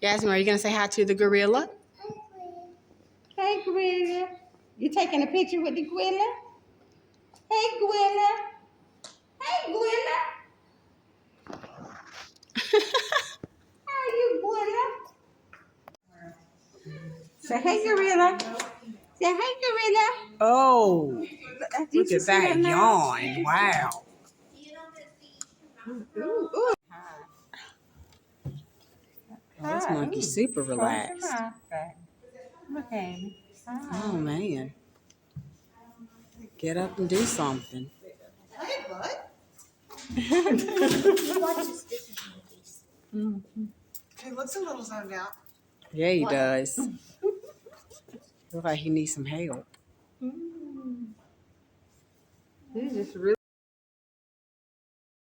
Yasmin, are you going to say hi to the gorilla? Hey, gorilla. You taking a picture with the gorilla? Hey, gorilla. Hey, gorilla. How are you, gorilla? Say hey, gorilla. Say hey, gorilla. Oh, Look at that yawn. Wow. Ooh, ooh. Oh, this monkey's super relaxed. Look at me. Oh, man. Get up and do something. Hey, bud. He looks a little zoned out. Yeah, he does. Looks like he needs some help. He's just really